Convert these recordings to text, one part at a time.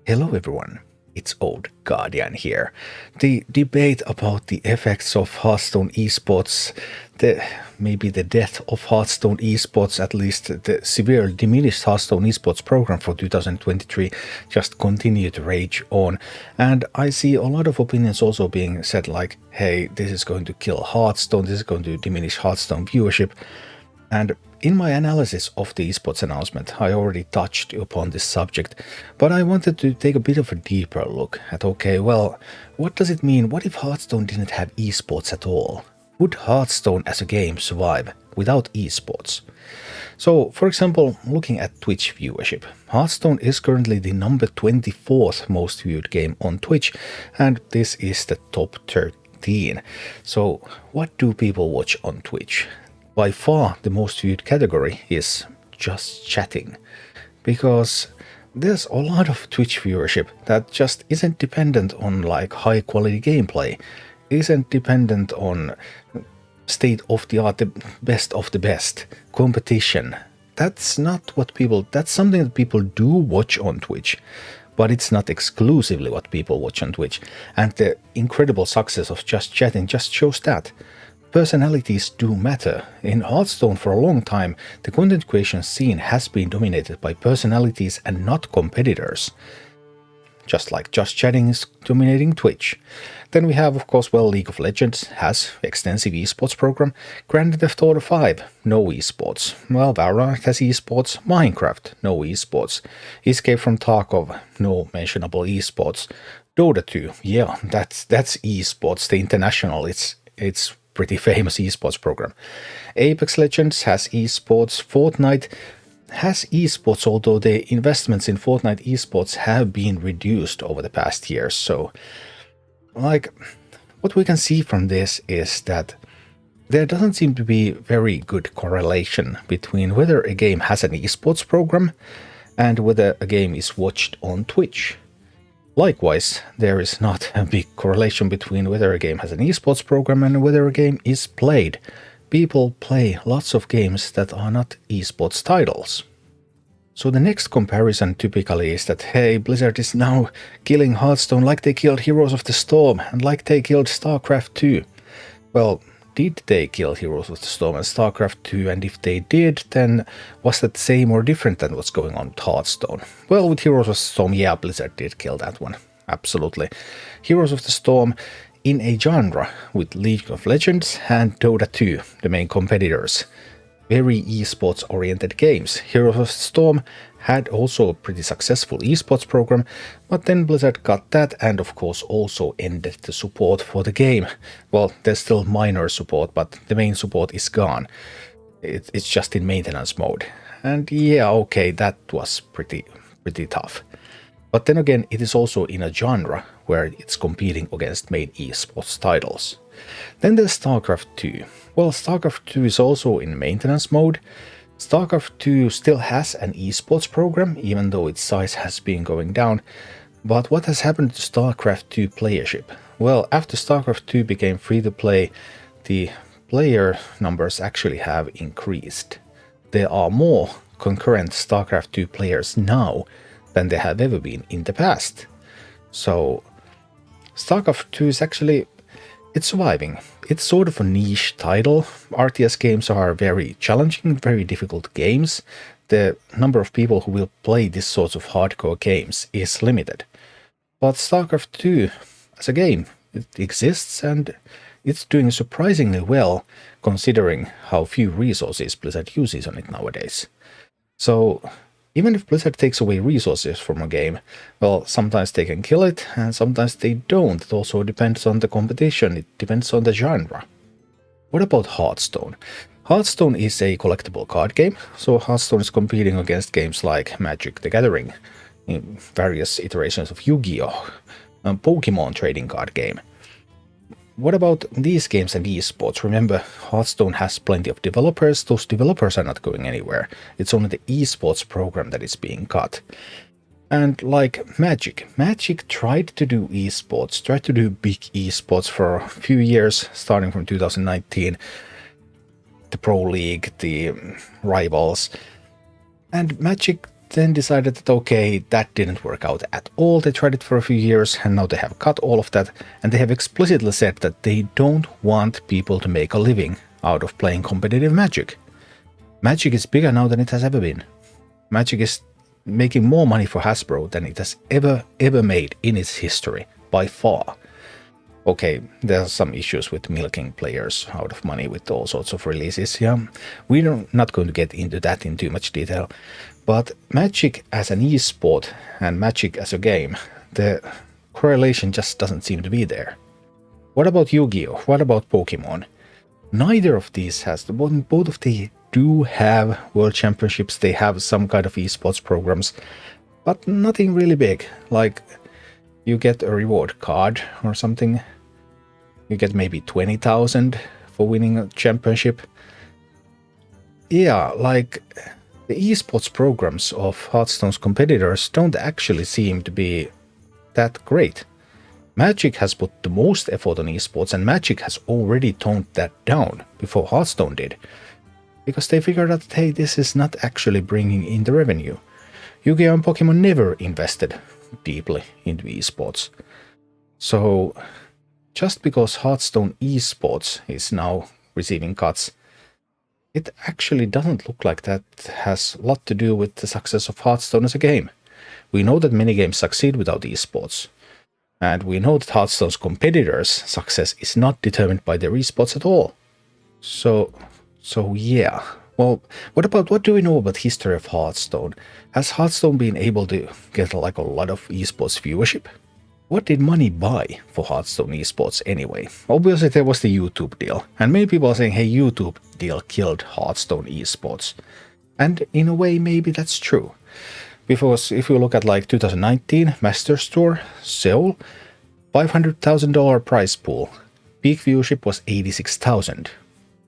Hello everyone, it's Old Guardian here. The debate about the effects of Hearthstone Esports, maybe the death of Hearthstone Esports, at least the severe diminished Hearthstone Esports program for 2023 just continue to rage on. And I see a lot of opinions also being said like, hey, this is going to kill Hearthstone, this is going to diminish Hearthstone viewership. And in my analysis of the esports announcement, I already touched upon this subject, but I wanted to take a bit of a deeper look at, okay, well, what does it mean? What if Hearthstone didn't have esports at all? Would Hearthstone as a game survive without esports? So, for example, looking at Twitch viewership, Hearthstone is currently the number 24th most viewed game on Twitch, and this is the top 13. So, what do people watch on Twitch? By far the most viewed category is just chatting, because there's a lot of Twitch viewership that just isn't dependent on like high quality gameplay, isn't dependent on state of the art, the best of the best competition. That's not what people, that's something that people do watch on Twitch, but it's not exclusively what people watch on Twitch. And the incredible success of just chatting just shows that. Personalities do matter. In Hearthstone for a long time, the content creation scene has been dominated by personalities and not competitors. Just like Just Chatting is dominating Twitch. Then we have, of course, well, League of Legends has extensive esports program. Grand Theft Auto 5, no esports. Well, Rarran has esports. Minecraft, no esports. Escape from Tarkov, no mentionable esports. Dota 2, yeah, that's esports. The international, it's pretty famous esports program. Apex Legends has esports. Fortnite has esports, although the investments in Fortnite esports have been reduced over the past years. So, like, what we can see from this is that there doesn't seem to be very good correlation between whether a game has an esports program and whether a game is watched on Twitch. Likewise, there is not a big correlation between whether a game has an esports program and whether a game is played. People play lots of games that are not esports titles. So the next comparison typically is that, hey, Blizzard is now killing Hearthstone like they killed Heroes of the Storm and like they killed StarCraft 2. Well, did they kill Heroes of the Storm and StarCraft 2, and if they did, then was that same or different than what's going on with Hearthstone? Well, with Heroes of the Storm, yeah, Blizzard did kill that one. Absolutely. Heroes of the Storm in a genre with League of Legends and Dota 2, the main competitors. Very esports-oriented games. Heroes of the Storm had also a pretty successful esports program, but then Blizzard got that and of course also ended the support for the game. Well, there's still minor support, but the main support is gone. It's just in maintenance mode. And yeah, okay, that was pretty tough. But then again, it is also in a genre where it's competing against main esports titles. Then there's StarCraft 2. Well, StarCraft 2 is also in maintenance mode. StarCraft 2 still has an esports program, even though its size has been going down. But what has happened to StarCraft 2 playership? Well, after StarCraft 2 became free to play, the player numbers actually have increased. There are more concurrent StarCraft 2 players now than there have ever been in the past. So, StarCraft 2 is actually, it's surviving. It's sort of a niche title. RTS games are very challenging, very difficult games. The number of people who will play this sort of hardcore games is limited. But StarCraft 2, as a game, it exists and it's doing surprisingly well considering how few resources Blizzard uses on it nowadays. So, even if Blizzard takes away resources from a game, well, sometimes they can kill it, and sometimes they don't. It also depends on the competition, it depends on the genre. What about Hearthstone? Hearthstone is a collectible card game, so Hearthstone is competing against games like Magic the Gathering, in various iterations of Yu-Gi-Oh!, a Pokemon trading card game. What about these games and esports? Remember, Hearthstone has plenty of developers. Those developers are not going anywhere. It's only the esports program that is being cut. And like Magic tried to do esports, tried to do big esports for a few years, starting from 2019. The Pro League, the Rivals. And Magic then decided that okay, that didn't work out at all. They tried it for a few years and now they have cut all of that, and they have explicitly said that they don't want people to make a living out of playing competitive Magic. Magic is bigger now than it has ever been. Magic is making more money for Hasbro than it has ever made in its history, by far. Okay, there are some issues with milking players out of money with all sorts of releases. Yeah, we're not going to get into that in too much detail. But Magic as an esport and Magic as a game, the correlation just doesn't seem to be there. What about Yu-Gi-Oh? What about Pokemon? Neither of these has, both of they do have world championships, they have some kind of esports programs, but nothing really big. Like, you get a reward card or something. You get maybe 20,000 for winning a championship. Yeah, like, the esports programs of Hearthstone's competitors don't actually seem to be that great. Magic has put the most effort on esports, and Magic has already toned that down before Hearthstone did. Because they figured out that, hey, this is not actually bringing in the revenue. Yu-Gi-Oh! And Pokemon never invested deeply into esports. So, just because Hearthstone esports is now receiving cuts, it actually doesn't look like that has a lot to do with the success of Hearthstone as a game. We know that many games succeed without esports. And we know that Hearthstone's competitors' success is not determined by their esports at all. So yeah. Well, what do we know about the history of Hearthstone? Has Hearthstone been able to get like a lot of esports viewership? What did money buy for Hearthstone esports anyway? Obviously there was the YouTube deal, and many people are saying, hey, YouTube deal killed Hearthstone esports. And in a way, maybe that's true. Because if you look at like 2019 Masters Tour, Seoul, $500,000 prize pool, peak viewership was 86,000.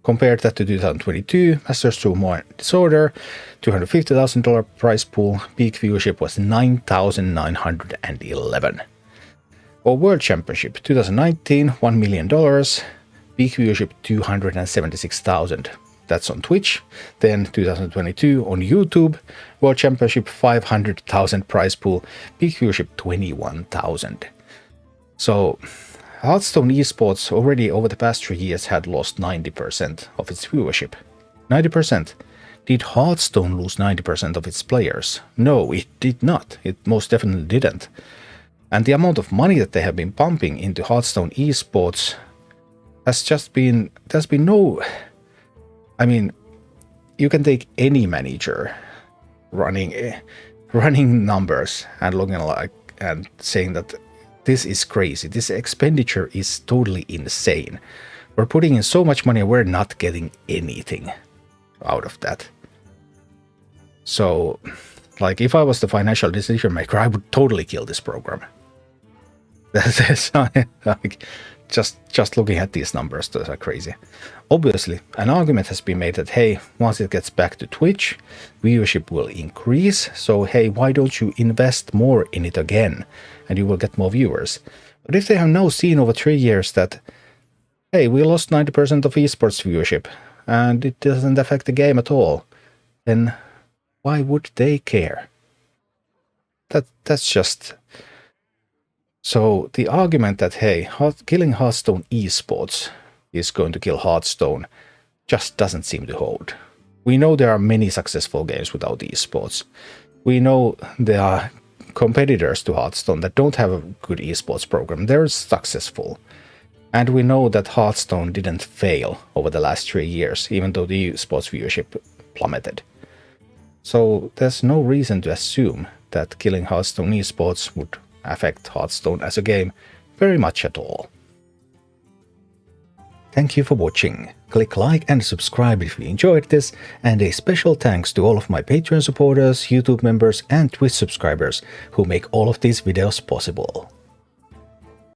Compared that to 2022, Masters Tour More Disorder, $250,000 prize pool, peak viewership was 9,911. Or World Championship, 2019, $1 million, peak viewership 276,000. That's on Twitch. Then 2022 on YouTube, World Championship 500,000 prize pool, peak viewership 21,000. So Hearthstone esports already over the past 3 years had lost 90% of its viewership. 90%. Did Hearthstone lose 90% of its players? No, it did not. It most definitely didn't. And the amount of money that they have been pumping into Hearthstone esports has just been, there's been no, I mean, you can take any manager running numbers and looking like and saying that this is crazy. This expenditure is totally insane. We're putting in so much money, we're not getting anything out of that. So, like, if I was the financial decision maker, I would totally kill this program. That's like, just looking at these numbers, those are crazy. Obviously, an argument has been made that, hey, once it gets back to Twitch, viewership will increase. So, hey, why don't you invest more in it again? And you will get more viewers. But if they have now seen over 3 years that, hey, we lost 90% of esports viewership, and it doesn't affect the game at all, then why would they care? That's just... So the argument that, hey, killing Hearthstone esports is going to kill Hearthstone just doesn't seem to hold. We know there are many successful games without esports. We know there are competitors to Hearthstone that don't have a good esports program. They're successful. And we know that Hearthstone didn't fail over the last 3 years, even though the esports viewership plummeted. So there's no reason to assume that killing Hearthstone esports would affect Hearthstone as a game very much at all. Thank you for watching. Click like and subscribe if you enjoyed this, and a special thanks to all of my Patreon supporters, YouTube members and Twitch subscribers who make all of these videos possible.